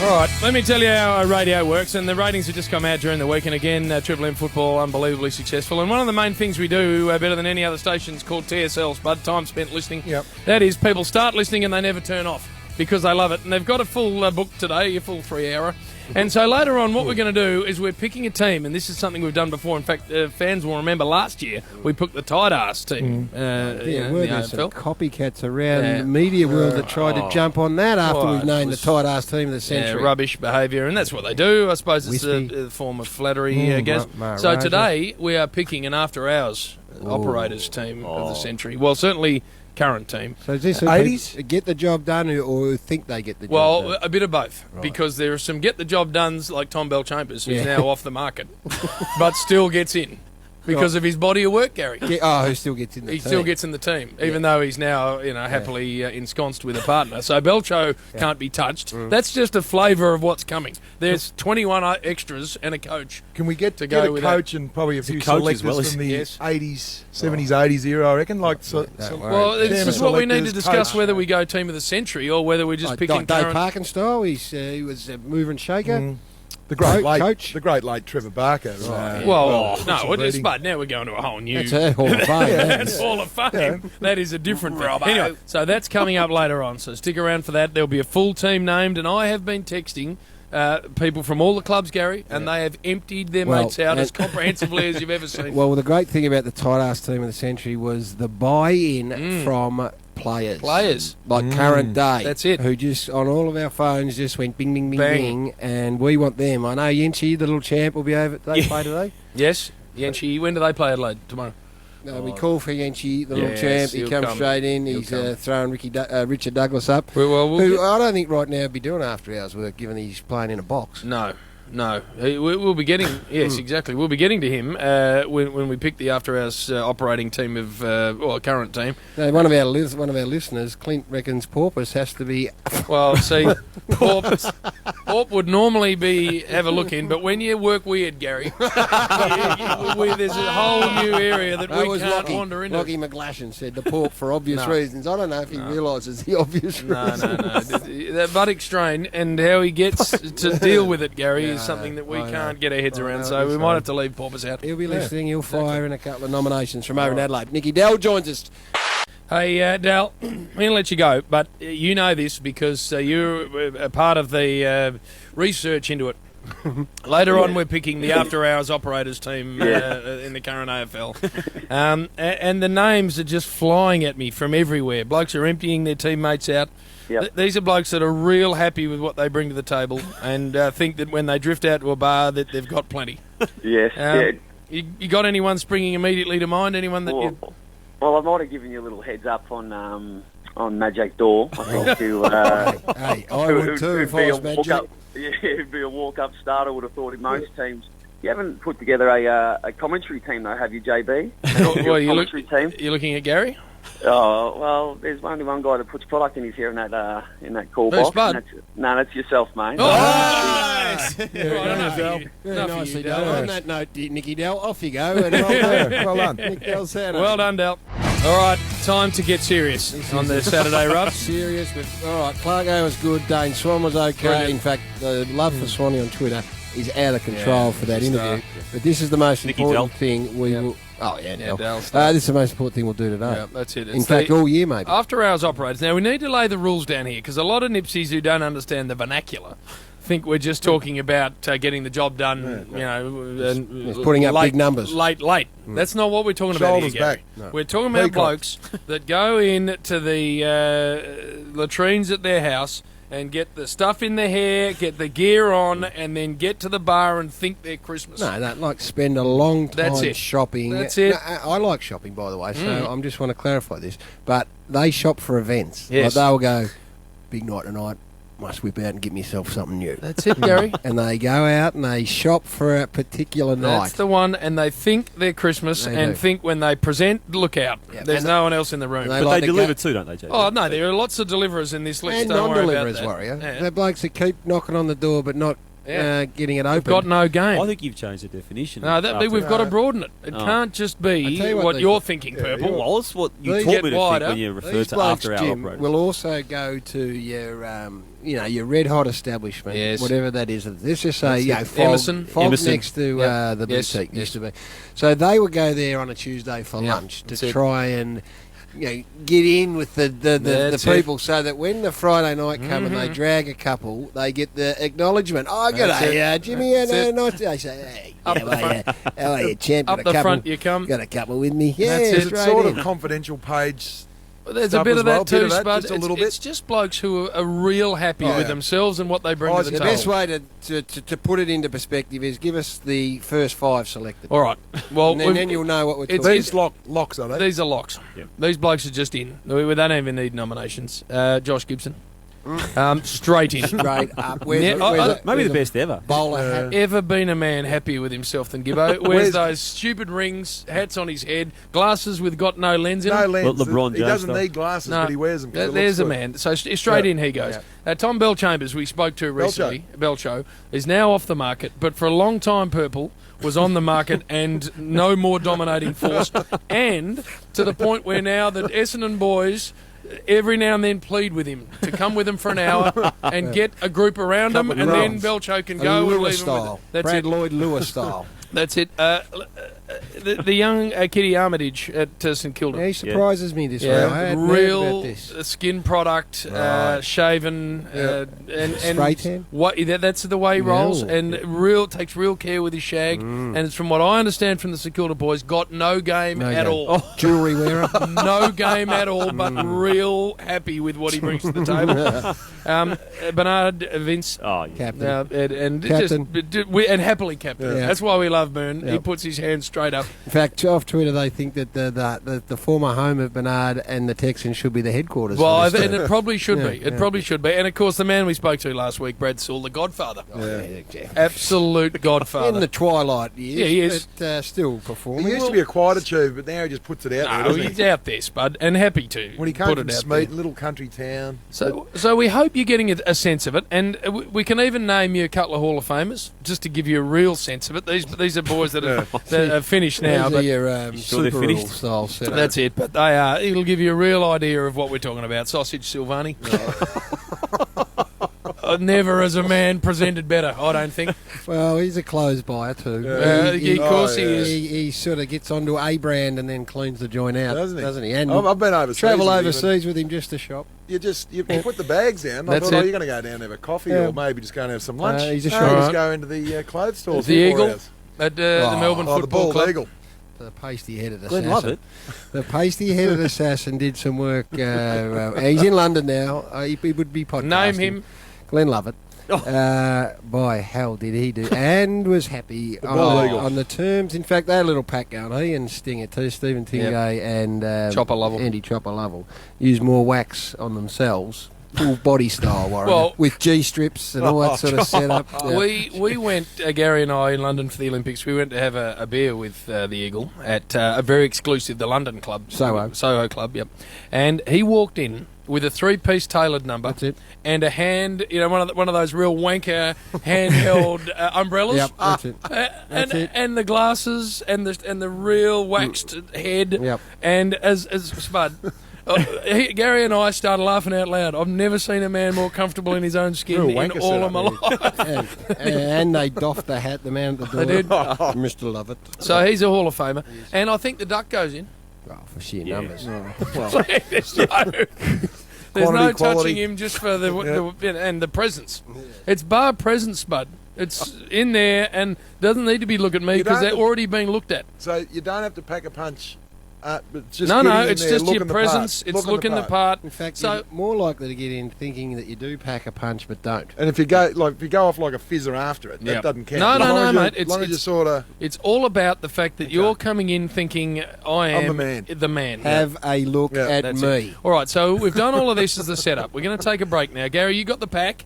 All right, let me tell you how our radio works, and the ratings have just come out during the week, and again, Triple M football, unbelievably successful. And one of the main things we do better than any other station is called TSLs, but time spent listening. Yep. That is, people start listening and they never turn off because they love it. And they've got a full book today, a full 3 hour. And so later on, what we're going to do is we're picking a team, and this is something we've done before. In fact, fans will remember last year we picked the Tight Arse Team. There's some copycats around the media world that tried to jump on that after we've named the Tight Arse Team of the century. Rubbish behaviour, and that's what they do. I suppose it's a form of flattery, I guess. So today we are picking an after-hours operators team of the century. Well, certainly current team. So is this 80s? Get the job done or think they get the job done? Well, a bit of both. Right. Because there are some get the job dones like Tom Bell-Chambers, who's now off the market, but still gets in. Because of his body of work, Gary. Who still gets in the team. He still gets in the team, even though he's now, happily ensconced with a partner. So Belcho can't be touched. That's just a flavour of what's coming. There's 21 extras and a coach. Can we get to go a with coach and probably a few selectors from the 80s, 70s, 80s era, I reckon? Well, this is what we need to discuss, whether we go team of the century or whether we're just picking Dave current... Parkin style, he was a mover and shaker. The great late coach. The great late Trevor Barker. But now we're going to a whole new... That's a Hall of Fame. That's Hall of Fame. Yeah. That is a different thing. Anyway, so that's coming up later on, so stick around for that. There'll be a full team named, and I have been texting people from all the clubs, Gary, and they have emptied their mates out as comprehensively as you've ever seen. Well, the great thing about the Tight Arse Team of the century was the buy-in from... Players like current day. That's it. Who just on all of our phones just went bing, bing, bing, bing, and we want them. I know Yenchi, the little champ, will be over. They play today. Yes, Yenchi. When do they play Adelaide? Tomorrow. We call for Yenchi, the little champ. He comes straight in. He's throwing Richard Douglas up. Who I don't think right now would be doing after hours work, given he's playing in a box. No, we'll be getting... Yes, exactly. We'll be getting to him when we pick the after-hours operating team of... current team. No, one of our listeners, Clint, reckons Porpoise has to be... Well, see, Porp would normally have a look in, but when you work weird, Gary, there's a whole new area that we can't wander into. Lockie McGlashan said the Porp for obvious reasons. I don't know if he realises the obvious reasons. No. That buttock strain and how he gets to deal with it, Gary, is something that we can't get our heads around, so we might have to leave Porpoise out. He'll be listening. He'll fire in a couple of nominations from over in Adelaide. Nicky Dell joins us. Hey, Dal, I'm going to let you go, but you know this because you're a part of the research into it. Later on, we're picking the after-hours operators team in the current AFL. And the names are just flying at me from everywhere. Blokes are emptying their teammates out. Yep. These are blokes that are real happy with what they bring to the table and think that when they drift out to a bar that they've got plenty. Yes. You got anyone springing immediately to mind? Anyone that Well, I might have given you a little heads up on Magic Door. I think I would too if I was Magic. It'd be a walk-up starter. Would have thought in most teams. You haven't put together a commentary team though, have you, JB? You're looking at Gary? Oh well, there's only one guy that puts product in his hair in that call box. That's yourself, mate. Oh, nice! Very nicely done. On that note, Nicky Dell, off you go. And well done. Nick Dell said well done, Dell. All right, time to get serious on the Saturday rub. Serious. All right, Clarko was good. Dane Swan was okay. Brilliant. In fact, the love for Swanee on Twitter is out of control for that interview. But this is the most important thing we will... Oh, yeah, this is the most important thing we'll do today. Yeah, that's it. In fact, all year, maybe. After-hours operators. Now, we need to lay the rules down here because a lot of nipsies who don't understand the vernacular think we're just talking about getting the job done, and putting up big numbers. Late. That's not what we're talking about here, Gary. No. We're talking about blokes that go in to the latrines at their house and get the stuff in their hair, get the gear on, and then get to the bar and think they're Christmas. No, they like spend a long time shopping. That's it. No, I like shopping, by the way, so I just want to clarify this. But they shop for events. Yes. Like they'll go, big night tonight, must whip out and get myself something new. That's it, Gary. And they go out and they shop for a particular night. That's the one, and they think they're Christmas think when they present, look out. Yeah. There's no one else in the room. But they deliver too, don't they, Jay? Oh, no, there are lots of deliverers in this list. And don't non-deliverers, worry about that. Warrior. They're blokes that keep knocking on the door but not getting it open. We've got no game. I think you've changed the definition. No, we've got to broaden it. It can't just be what you're thinking, Purple. Well, that's what you These taught get me to wider. think when you referred These to blokes, after-hour Jim, operators. will also go to your red hot establishment, whatever that is. Let's just say, Emerson next to the boutique used to be. So they would go there on a Tuesday for lunch to try and get in with the people, so that when the Friday night come and they drag a couple, they get the acknowledgement. Oh, g'day, Jimmy. Nice. They say, hey, how are you, champ? Up the front you come. Got a couple with me. Yeah, it's sort of confidential page. There's a bit of that too, Spud. Just a little bit. It's just blokes who are real happy with themselves and what they bring to the table. The best way to put it into perspective is give us the first 5 selected. All right. Well, and then you'll know what we're talking These about. locks, are they? These are locks. Yep. These blokes are just in. They don't even need nominations. Josh Gibson. Straight in. Straight up. Maybe the best ever. Bowler hat. Ever been a man happier with himself than Gibbo? Wears those stupid rings, hats on his head, glasses with got no lens in them. No lens. Well, LeBron James he doesn't stuff. need glasses, but he wears them. There's a man. So straight in he goes. Tom Bellchambers, we spoke to recently, Belcho, is now off the market, but for a long time, Purple was on the market and no more dominating force, and to the point where now the Essendon boys every now and then plead with him to come with them for an hour and get a group around him, and then Belcho can go and leave him with it. That's Brad it. Lloyd Lewis style. That's it. The young Kitty Armitage at St Kilda. Yeah, he surprises me this way. I hadn't heard real about this. skin product, shaven, and spray tan. That's the way he rolls, and takes real care with his shag. And it's from what I understand from the St Kilda boys, got no game at all. Jewellery wearer. No game at all, but real happy with what he brings to the table. Bernard Vince, captain, and happily captain. Yeah. That's why we love Bern. He puts his hands straight up. In fact, off Twitter, they think that the former home of Bernard and the Texans should be the headquarters. Well, and it probably should be. It probably should be. And of course, the man we spoke to last week, Brad Sewell, the Godfather, absolute Godfather in the twilight years. Yeah, he is. But still performing. He used to be a quiet tube, but now he just puts it out there. He's out there, Spud, and happy to. When he came put from it out Smeaton, there. little country town. So we hope you're getting a sense of it, and we can even name you a couple of Hall of Famers just to give you a real sense of it. These are boys that are finished now, but your Super Rule style setup. That's it. But they are. It'll give you a real idea of what we're talking about. Sausage Silvani. Never as a man presented better, I don't think. Well, he's a clothes buyer too. Of course he is. He sort of gets onto a brand and then cleans the joint out, doesn't he? And I've been overseas. Travel overseas with him just to shop. You put the bags down. I thought, you're going to go down and have a coffee, or maybe just go and have some lunch. He's a just go into the clothes stores. The Eagle at the Melbourne Football the Club. Eagle. The pasty-headed Glenn assassin. Lovett. The pasty-headed assassin did some work. He's in London now. He would be podcasting. Name him. Glenn Lovett. Boy, hell did he do. And was happy on the terms. In fact, they had a little pack going. He and Stinger too, Stephen Tingay and Chopper Lovell. Andy Chopper Lovell, used more wax on themselves. Full body style, Warren, with G-strips and all that sort of setup. Yeah. We went, Gary and I, in London for the Olympics. We went to have a beer with the Eagle at a very exclusive, the London club. Soho Club, yep. And he walked in with a 3-piece tailored number. That's it. And a hand, one of those real wanker handheld umbrellas. Yep, that's it. And the glasses and the real waxed head. Yep. And as Spud... Gary and I started laughing out loud. I've never seen a man more comfortable in his own skin in all of my life. And they doffed the hat, the man at the door. They did. Mr. Lovett. So he's a Hall of Famer. And I think the Duck goes in. Oh, for sheer numbers. There's no touching him just for and the presence. It's bar presence, Bud. It's in there and doesn't need to be look at me because they're already being looked at. So you don't have to pack a punch. It's just it's just your presence. It's looking the part. In fact, you're more likely to get in thinking that you do pack a punch but don't. And if you go off like a fizzer after it, that doesn't count. No, mate. It's all about the fact that you're coming in thinking I'm the man. Have a look at me. All right, so we've done all of this as the setup. We're going to take a break now. Gary, you got the pack?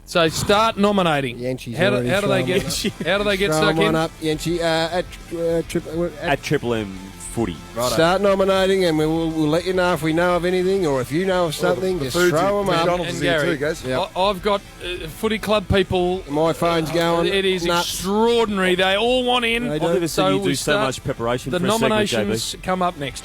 So start nominating. Yancey's How do already they thrown get? How do they get Throw stuck one in? up, Yancey. At Triple M Footy. start nominating, and we'll let you know if we know of anything, or if you know of something, The just food's throw them up. McDonald's And is here Gary, too, guys. Yep. I've got footy club people. My phone's going. It is nuts. extraordinary. They all want in. They I've never seen you we do so start- much preparation The for a segment, nominations come up next.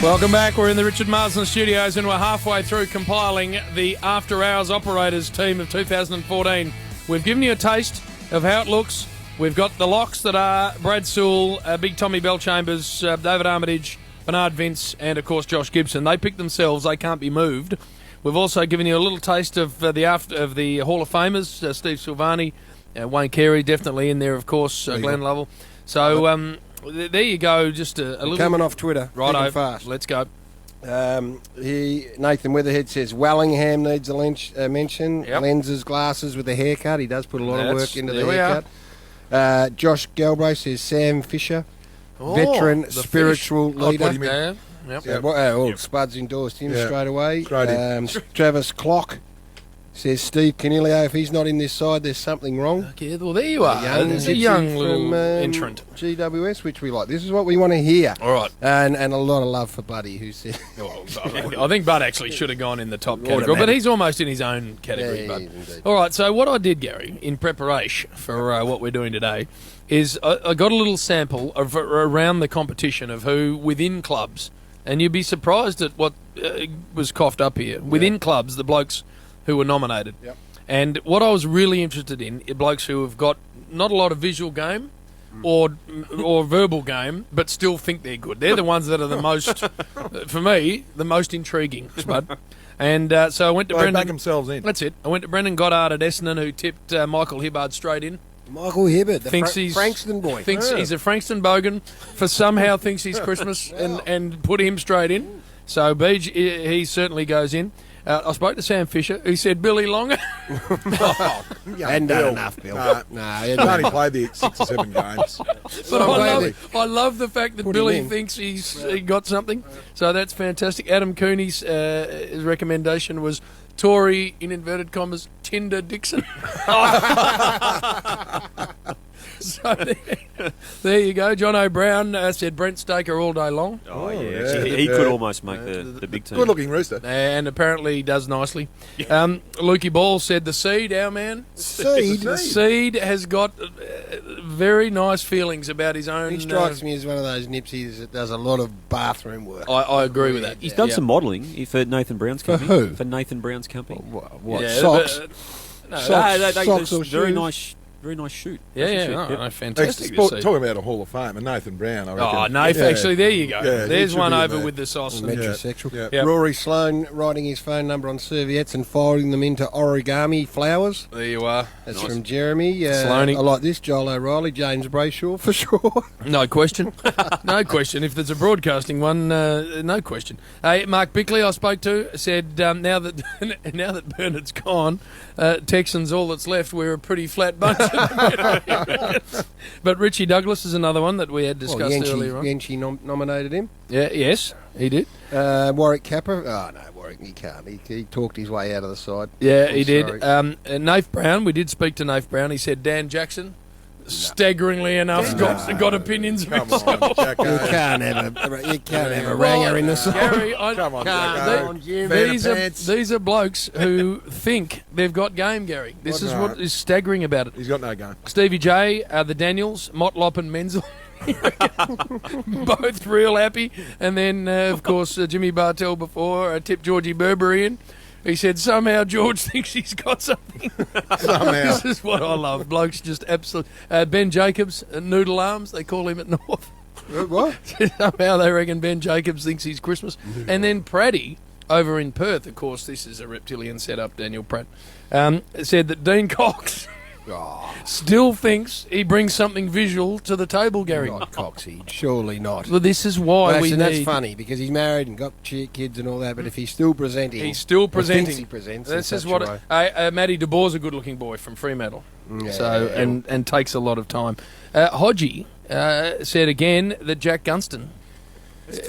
Welcome back. We're in the Richard Marsden studios and we're halfway through compiling the After Hours Operators team of 2014. We've given you a taste of how it looks. We've got the locks that are Brad Sewell, Big Tommy Bellchambers, David Armitage, Bernard Vince, and of course Josh Gibson. They picked themselves. They can't be moved. We've also given you a little taste of the Hall of Famers, Steve Silvani, Wayne Carey, definitely in there, of course, Glenn Lovell. So there you go. Just a little Coming off Twitter. right fast. Let's go. Nathan Weatherhead says Wellingham needs a mention. Yep. Lenses, glasses with a haircut. He does put a lot of work into the there we haircut. Josh Galbraith says Sam Fisher, veteran the spiritual I'll put leader. him in. Yeah. Yep. Yeah. Spuds endorsed him Yeah. straight away. Great. Travis Clock says Steve Canelio, if he's not in this side, there's something wrong. Okay, well, there you are. There's a Mitchie young little from, entrant. GWS, which we like. This is what we want to hear. All right. And a lot of love for Buddy, who said... I think Bud actually should have gone in the top category, but he's almost in his own category, Yeah, Bud. he is indeed. All right, so what I did, Gary, in preparation for what we're doing today, is I got a little sample of around the competition of who within clubs, and you'd be surprised at what was coughed up here. Within clubs, the blokes who were nominated. Yep. And what I was really interested in, blokes who have got not a lot of visual game or verbal game, but still think they're good. They're the ones that are the most, for me, the most intriguing, Spud. And so I went to They Brendan. back themselves in. That's it. I went to Brendan Goddard at Essendon, who tipped Michael Hibbard straight in. Michael Hibbert, the Thinks he's Frankston boy. Thinks he's a Frankston bogan. For somehow thinks he's Christmas and put him straight in. So Beej, he certainly goes in. I spoke to Sam Fisher, who said Billy Longer. Hadn't done enough, Bill. Nah, he He's hadn't. only played the 6 or 7 games. But I'm I love the fact that Put him Billy in. thinks he got something. So that's fantastic. Adam Cooney's his recommendation was Tory, in inverted commas, Tinder Dixon. So there you go. John O'Brien said Brent Staker all day long. Oh, yeah. yeah. Actually, he could almost make the big team. Good looking rooster. And apparently he does nicely. Lukey Ball said the Seed, our man. Seed. The Seed has got very nice feelings about his own. He strikes me as one of those nipsies that does a lot of bathroom work. I agree with that. He's done some modelling for Nathan Brown's company. who? For Nathan Brown's company. What, Yeah, socks? but, no, Socks or very shoes? very nice shoot. yeah, Nice yeah, shoot. no, Yep. no, fantastic. to see. Talking about a Hall of Fame, and Nathan Brown, I reckon. Oh, no, actually, there you go. Yeah, he There's should one be in over there. with the sauce. Metrosexual. Yeah. Yep. Rory Sloan writing his phone number on serviettes and folding them into origami flowers. There you are. That's Nice. from Jeremy. Sloaney. I like this. Joel O'Reilly, James Brayshaw for sure. No question. No question. If there's a broadcasting one, no question. Hey, Mark Bickley, I spoke to, said now that Bernard's gone, Texans all that's left. We're a pretty flat bunch. But Richie Douglas is another one that we had discussed earlier on. Yancey nominated him. Yeah, yes, he did. Warwick Capper. Oh no, Warwick, he can't. He talked his way out of the side. Yeah, I'm he sorry. did. Nath Brown, we did speak to Nath Brown. He said Dan Jackson, staggeringly enough, got opinions of Come himself. on, Jacko. You can't have a ranger in the side. Gary, Come on, Jacko. Jacko. These are blokes who think they've got game, Gary. This is what is staggering about it. He's got no game. Stevie J, the Daniels, Motlop and Menzel. Both real happy. And then, of course, Jimmy Bartell before tipped Georgie Burberry in. He said somehow George thinks he's got something. Somehow. This is what I love. Blokes just absolutely... Ben Jacobs, Noodle Arms, they call him at North. What? Somehow they reckon Ben Jacobs thinks he's Christmas. And then Praddy, over in Perth, of course, this is a reptilian setup, Daniel Pratt, said that Dean Cox still thinks he brings something visual to the table, Gary. Not Coxie, surely not. Well, this is why we That's need... funny because he's married and got kids and all that. But if he's still presenting, He's still or thinks presenting. he presents. This in is such what... a way. Matty De Boer's a good-looking boy from Fremantle. Yeah. So and takes a lot of time. Hodgie said again that Jack Gunston...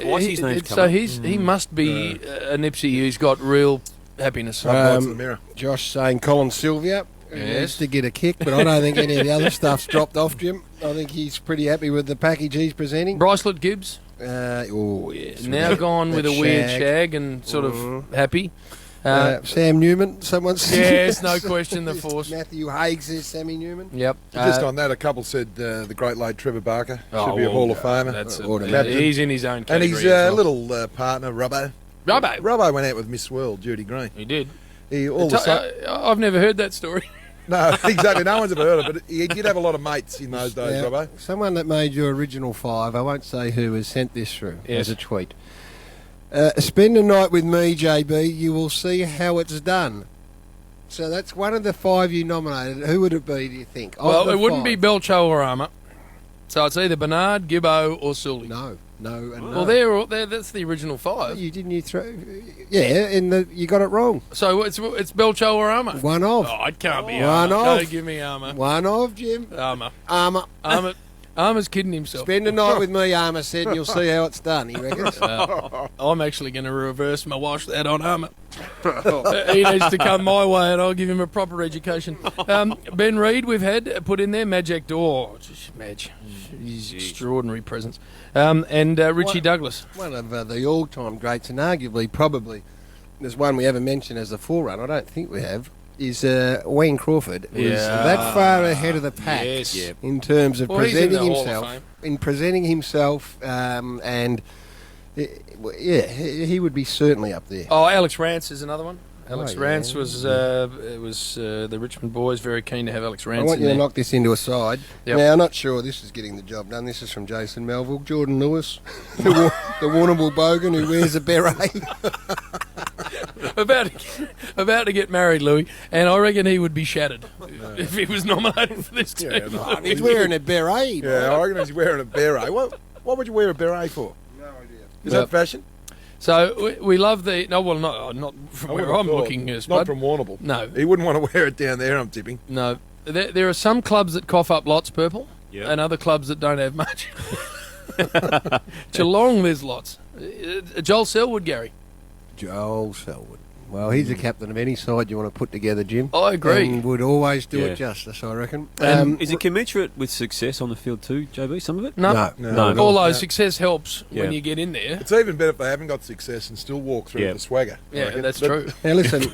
Twice his name's come So up. he must be a Nipsey who's got real happiness. Lights in the mirror. Josh saying Colin Sylvia. Yes. Needs to get a kick, but I don't think any of the other stuff's dropped off, Jim. I think he's pretty happy with the package he's presenting. Brycelet Gibbs. Yes. Now gone with a weird shag and sort of happy. Sam Newman, someone's... Yes, no question, the force. Matthew Haig says Sammy Newman. Yep. Just on that, a couple said the great late Trevor Barker should be a Hall of Famer. He's in his own and category. his little partner, Robbo. Robbo went out with Miss World, Judy Green. He did. I've never heard that story. No, exactly. No one's ever heard of it. But he did have a lot of mates in those days, Robbo. Someone that made your original 5, I won't say who, has sent this through as a tweet. Spend a night with me, JB. You will see how it's done. So that's one of the 5 you nominated. Who would it be, do you think? Well, it wouldn't be Belcho or Armour. So it's either Bernard, Gibbo, or Sully. No. Well, that's the original 5. You throw? Yeah, you got it wrong. So it's Belcho or Armour? One of. Oh, it can't be One Armour. of. Don't give me Armour. One of, Jim. Armour. Armour's kidding himself. Spend a night with me, Armour said, and you'll see how it's done, he reckons. I'm actually going to reverse my wash that on Armour. He needs to come my way and I'll give him a proper education. Ben Reid we've had put in there. Majak Dor. Madge. He's extraordinary presence. And Richie Douglas. One of the all-time greats, and arguably probably there's one we haven't mentioned as a forerunner, I don't think we have, is Wayne Crawford. Was that far ahead of the pack in terms of presenting himself. And he would be certainly up there. Oh, Alex Rance is another one. Alex Rance was the Richmond boys very keen to have Alex Rance. I want you to knock this into a side. Yep. Now, I'm not sure this is getting the job done. This is from Jason Melville. Jordan Lewis, the Warrnambool bogan who wears a beret. about to get married, Louis, and I reckon he would be shattered if he was nominated for this team. He's wearing a beret. Yeah, I reckon he's wearing a beret. What would you wear a beret for? No idea. Is that fashion? So we love the not from where I'm looking. Not from Warrnambool. No, he wouldn't want to wear it down there. I'm tipping. No, there are some clubs that cough up lots purple, and other clubs that don't have much. Geelong, there's lots. Joel Selwood, Gary. Joel Selwood. Well, he's the captain of any side you want to put together, Jim. I agree. And would always do it justice, I reckon. Is it commensurate with success on the field too, JB, some of it? No. Although success helps when you get in there. It's even better if they haven't got success and still walk through with the swagger. Yeah, that's true. Now, listen,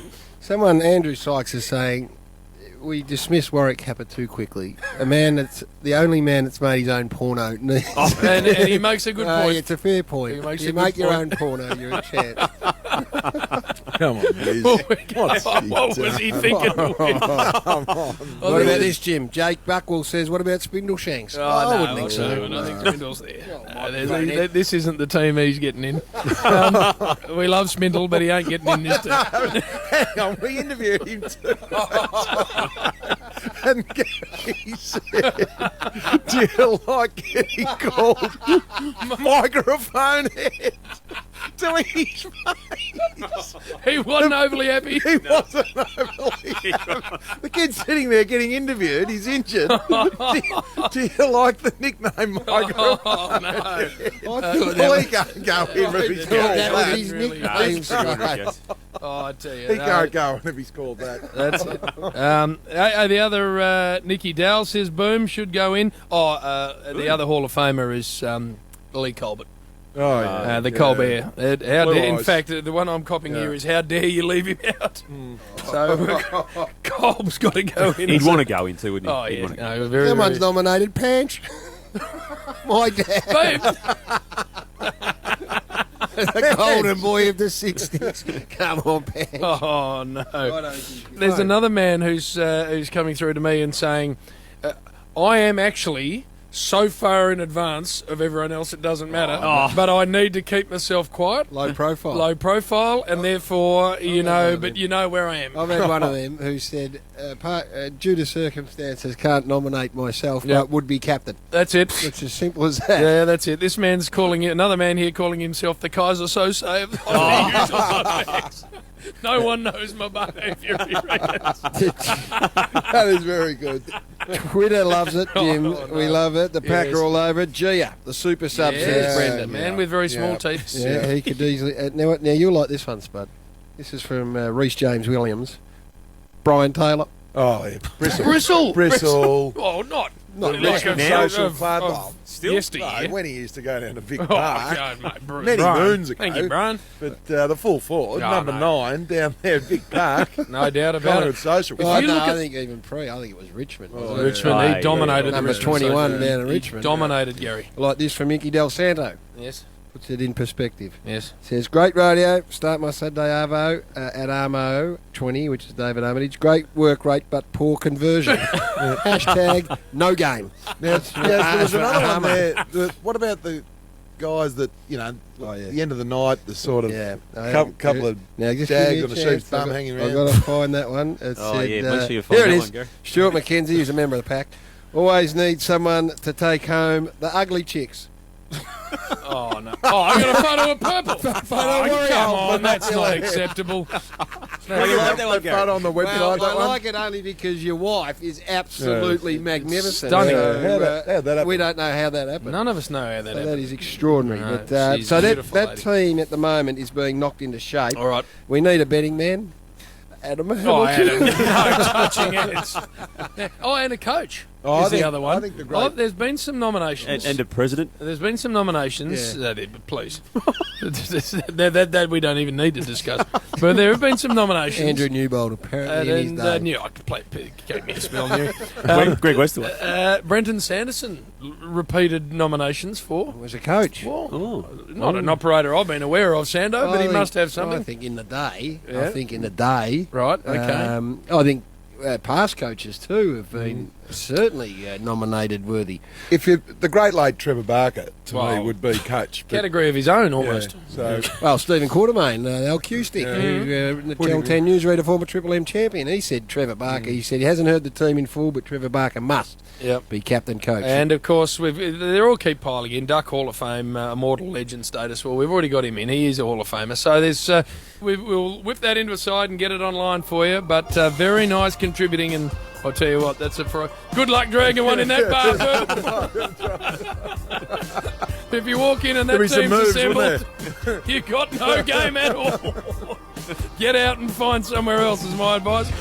Andrew Sykes is saying, we dismiss Warwick Capper too quickly. The only man that's made his own porno. And he makes a good point. It's a fair point. You make your own porno, you're a chance. Come on, please. What was he thinking? Come on. What about this, Jim? Jake Buckwell says, what about Spindleshanks? I wouldn't think so. I think Spindle's there. This isn't the team he's getting in. We love Spindle, but he ain't getting in this team. Hang on, we interviewed him too. And he said, do you like getting called microphone head to his face? He wasn't overly happy. He wasn't overly happy. The kid's sitting there getting interviewed. He's injured. Do you like the nickname microphone? Oh, no. Well, he can't go in if he's called That was that. his nickname. Oh, I tell you. He can't go in if he's called that. That's it. The other, Nicky Dowell says Boom should go in. The other Hall of Famer is Lee Colbert. Oh, yeah. The Colbert. In fact, the one I'm copying here is how dare you leave him out. So Colb's got to go in. He'd want to go in too, wouldn't he? Oh, yeah. No, very, Someone's nominated Panch. My dad. The golden boy of the 60s. Come on, Panch. Oh, no. There's another man who's coming through to me and saying, I am actually so far in advance of everyone else it doesn't matter, but I need to keep myself quiet. Low profile, and therefore, you know where I am. I've had one of them who said, due to circumstances, can't nominate myself, but would be captain. That's it. It's as simple as that. Yeah, that's it. This man's another man here calling himself the Kaiser Sose of the No one knows my behaviour, he reckons. That is very good. Twitter loves it, Jim. We love it. The pack are all over it. Gia, the super sub says Brendan. Man with very small teeth. Yeah, he could easily. Now you like this one, Spud. This is from Rhys James Williams. Brian Taylor. Oh, yeah. Bristle. Oh, not Like a now. social club. Oh, Still? yesteryear. no, when he used to go down to Vic Oh, Park. God, mate. Many moons ago. Thank you, Brian. But the full forward, Oh, number no. 9, down there at Vic Park. No doubt about Collingwood it. social If club. you No, look I at- think even pre. I think it was Richmond. wasn't it? Richmond, Yeah, he dominated Number Richmond. 21 So, down at he Richmond. dominated Gary. Like this from Mickey Del Santo. Yes. Puts it in perspective. Yes. Says, great radio. Start my Saturday Arvo at Armo 20, which is David Armitage. Great work rate, but poor conversion. Hashtag no game. Now, there was another one there. What about the guys that, the end of the night, the sort of couple of now, just jags give on me a a sheep's chance. bum hanging I've around? got to find that one. It Oh, said, yeah, make sure you find here it that is. one, Gary. Stuart McKenzie, who's a member of the pack. Always needs someone to take home the ugly chicks. Oh, no. Oh, I got a photo of purple. Warrior. Come on, that's not Manipulated. acceptable. That photo on the website, Well, that I one? like it only because your wife is absolutely magnificent. stunning. So, How'd that happen? we don't know how that happened. None of us know how that So that happened. is extraordinary. No, but, she's so a that beautiful lady. team at the moment is being knocked into shape. All right. We need a betting man. Adam. Oh, Adam. No touching heads. Oh, and a coach Oh, is the other one. I think the great... There's been some nominations. And a president. There's been some nominations. Yeah. please. that we don't even need to discuss. But there have been some nominations. Andrew Newbold apparently in his and day. New, I could play. Gave me a spell. New. Greg Westerwood. Brenton Sanderson repeated nominations for. was a coach. Well, Oh. not an operator I've been aware of, Sando, but he must have I something. think in the day. Yeah. I think in the day. Right. Okay. I think past coaches too have been certainly nominated worthy. The great late Trevor Barker, to Wow. me, would be coach. but- Category of his own, yeah, almost. so, Well, Stephen Quartermain, the old Q stick, the Channel 10 newsreader, former Triple M champion, he said Trevor Barker. He said he hasn't heard the team in full, but Trevor Barker must Yep. be captain coach. And of course, they all keep piling in. Duck Hall of Fame, immortal legend status. Well, we've already got him in. He is a Hall of Famer. So there's, we'll whip that into a side and get it online for you. But very nice contributing. And I'll tell you what, that's it for. Good luck dragging one in that bar. If you walk in and that There'll be some team's moves, assembled, wouldn't you've got no game at all. Get out and find somewhere else is my advice.